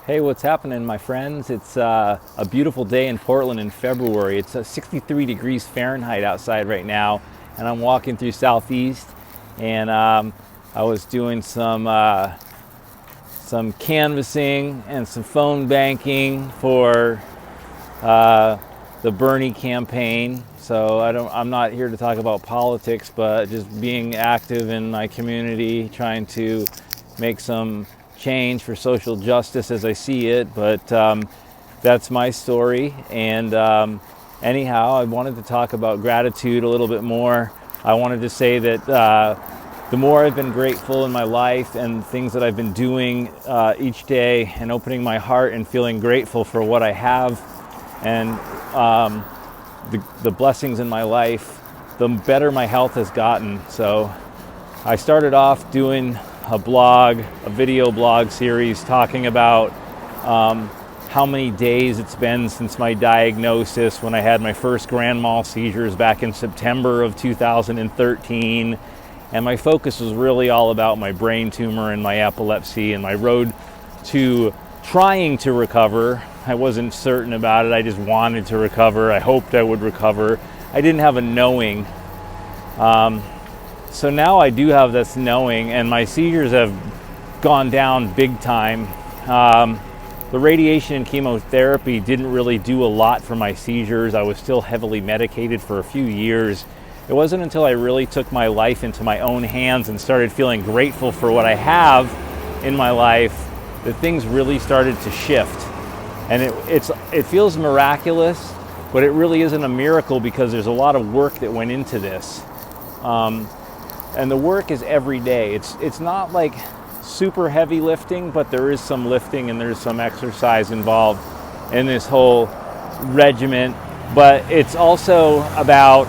Hey, what's happening, my friends? It's a beautiful day in Portland in February. It's 63 degrees Fahrenheit outside right now, and I'm walking through Southeast, and I was doing some canvassing and some phone banking for the Bernie campaign. So I'm not here to talk about politics, but just being active in my community, trying to make some change for social justice as I see it. But that's my story. And anyhow, I wanted to talk about gratitude a little bit more. I wanted to say that the more I've been grateful in my life and things that I've been doing each day, and opening my heart and feeling grateful for what I have and the blessings in my life, the better my health has gotten. So I started off doing a video blog series talking about how many days it's been since my diagnosis when I had my first grand mal seizures back in September of 2013. And my focus was really all about my brain tumor and my epilepsy and my road to trying to recover. I wasn't certain about it. I just wanted to recover. I hoped I would recover. I didn't have a knowing. So now I do have this knowing, and my seizures have gone down big time. The radiation and chemotherapy didn't really do a lot for my seizures. I was still heavily medicated for a few years. It wasn't until I really took my life into my own hands and started feeling grateful for what I have in my life that things really started to shift. And it feels miraculous, but it really isn't a miracle because there's a lot of work that went into this. And the work is every day. It's not like super heavy lifting, but there is some lifting and there's some exercise involved in this whole regimen. But it's also about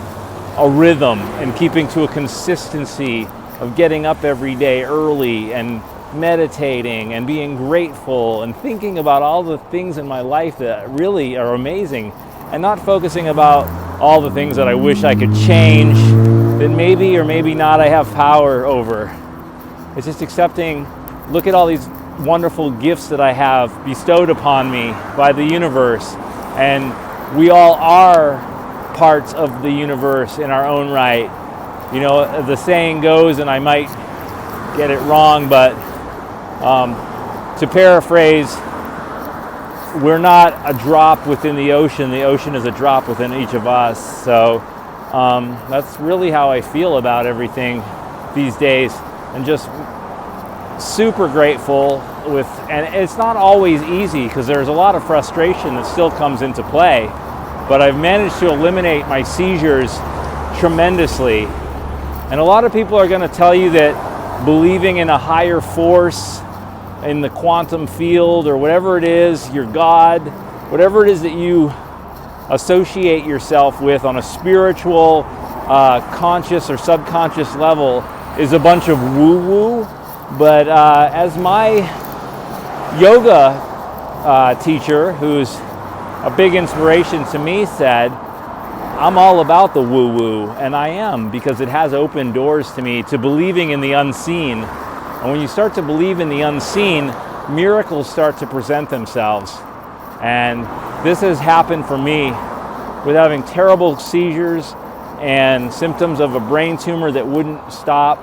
a rhythm and keeping to a consistency of getting up every day early and meditating and being grateful and thinking about all the things in my life that really are amazing, and not focusing about all the things that I wish I could change that maybe or maybe not I have power over. It's just accepting, look at all these wonderful gifts that I have bestowed upon me by the universe, and we all are parts of the universe in our own right. You know, the saying goes, and I might get it wrong, but to paraphrase, we're not a drop within the ocean is a drop within each of us. So that's really how I feel about everything these days, and just super grateful and it's not always easy because there's a lot of frustration that still comes into play, but I've managed to eliminate my seizures tremendously. And a lot of people are going to tell you that believing in a higher force, in the quantum field, or whatever it is, your God, whatever it is that you associate yourself with on a spiritual, conscious or subconscious level, is a bunch of woo-woo. But as my yoga teacher, who's a big inspiration to me, said, I'm all about the woo-woo, and I am, because it has opened doors to me to believing in the unseen. And when you start to believe in the unseen, miracles start to present themselves. And this has happened for me with having terrible seizures and symptoms of a brain tumor that wouldn't stop.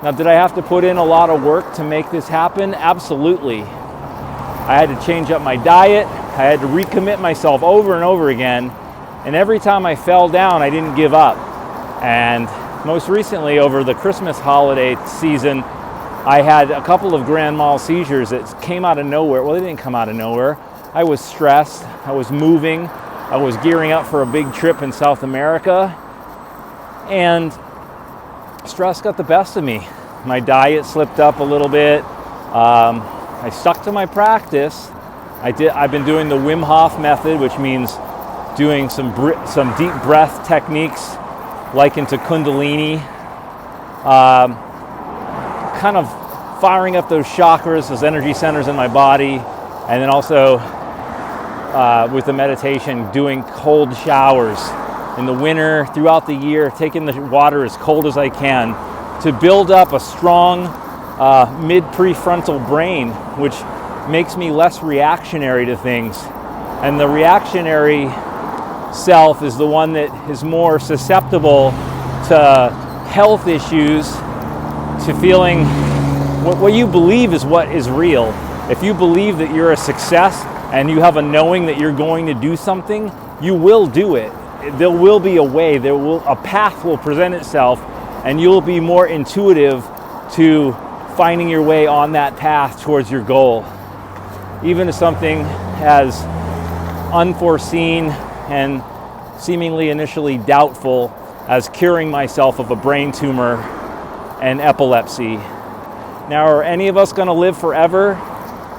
Now, did I have to put in a lot of work to make this happen? Absolutely. I had to change up my diet. I had to recommit myself over and over again. And every time I fell down, I didn't give up. And most recently, over the Christmas holiday season, I had a couple of grand mal seizures that came out of nowhere. Well, they didn't come out of nowhere. I was stressed. I was moving. I was gearing up for a big trip in South America. And stress got the best of me. My diet slipped up a little bit. I stuck to my practice. I've been doing the Wim Hof method, which means doing some deep breath techniques likened to Kundalini. Kind of firing up those chakras, those energy centers in my body, and then also with the meditation, doing cold showers in the winter, throughout the year, taking the water as cold as I can to build up a strong mid-prefrontal brain, which makes me less reactionary to things. And the reactionary self is the one that is more susceptible to health issues, to feeling what you believe is what is real. If you believe that you're a success and you have a knowing that you're going to do something, you will do it. There will be a way, a path will present itself, and you'll be more intuitive to finding your way on that path towards your goal. Even if something as unforeseen and seemingly initially doubtful as curing myself of a brain tumor and epilepsy. Now, are any of us going to live forever?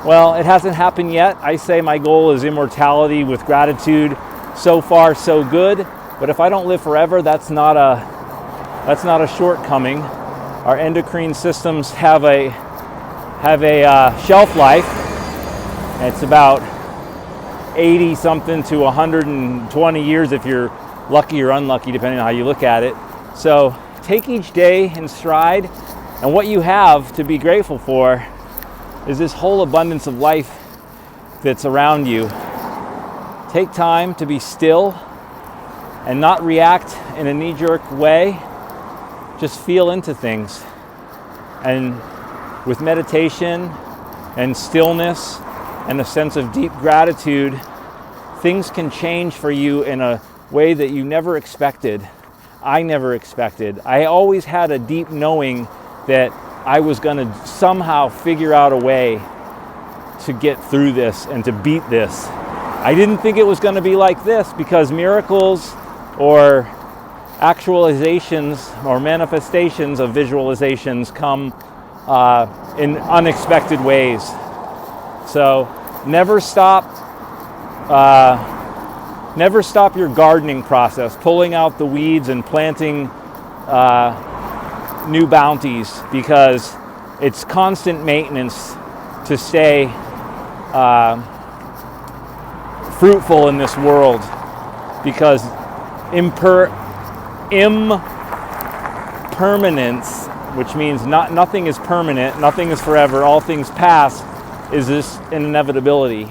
Well, it hasn't happened yet. I say my goal is immortality with gratitude. So far, so good. But if I don't live forever, that's not a shortcoming. Our endocrine systems have a shelf life. It's about 80 something to 120 years if you're lucky or unlucky, depending on how you look at it. So take each day in stride, and what you have to be grateful for is this whole abundance of life that's around you. Take time to be still and not react in a knee-jerk way. Just feel into things. And with meditation and stillness and a sense of deep gratitude, things can change for you in a way that you never expected. I never expected. I always had a deep knowing that I was going to somehow figure out a way to get through this and to beat this. I didn't think it was going to be like this, because miracles or actualizations or manifestations of visualizations come in unexpected ways. So never stop your gardening process, pulling out the weeds and planting new bounties, because it's constant maintenance to stay fruitful in this world, because impermanence, which means nothing is permanent, nothing is forever, all things pass, is this an inevitability.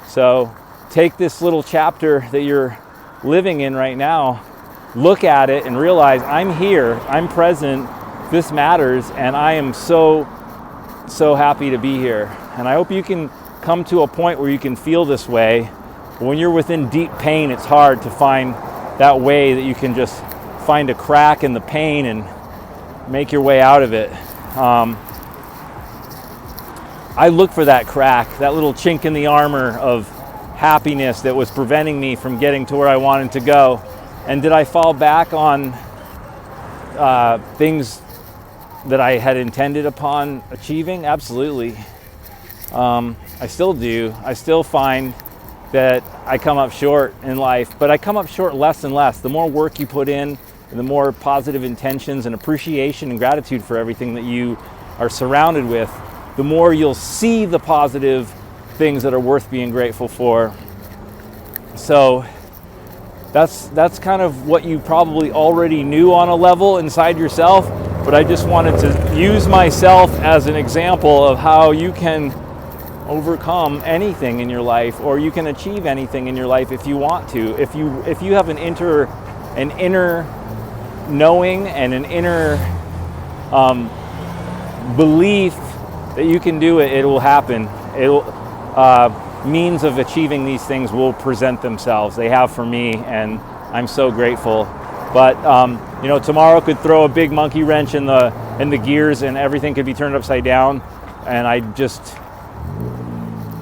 So take this little chapter that you're living in right now, look at it and realize, I'm here, I'm present, this matters, and I am so happy to be here. And I hope you can come to a point where you can feel this way. When you're within deep pain, it's hard to find that way that you can just find a crack in the pain and make your way out of it. I look for that crack, that little chink in the armor of happiness that was preventing me from getting to where I wanted to go. And did I fall back on things that I had intended upon achieving? Absolutely. I still do. I still find that I come up short in life, but I come up short less and less. The more work you put in, and the more positive intentions and appreciation and gratitude for everything that you are surrounded with, the more you'll see the positive things that are worth being grateful for. So that's kind of what you probably already knew on a level inside yourself, but I just wanted to use myself as an example of how you can overcome anything in your life, or you can achieve anything in your life if you want to. If you have an inner knowing and an inner belief that you can do it, it will happen. Means of achieving these things will present themselves. They have for me, and I'm so grateful. But tomorrow could throw a big monkey wrench in the gears, and everything could be turned upside down. And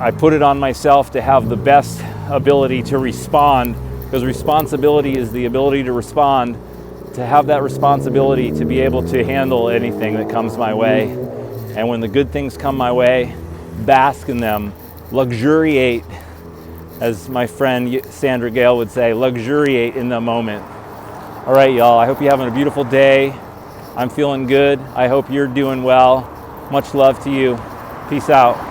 I put it on myself to have the best ability to respond, because responsibility is the ability to respond, to have that responsibility to be able to handle anything that comes my way. And when the good things come my way, bask in them, luxuriate, as my friend Sandra Gale would say, luxuriate in the moment. All right, y'all, I hope you're having a beautiful day. I'm feeling good. I hope you're doing well. Much love to you. Peace out.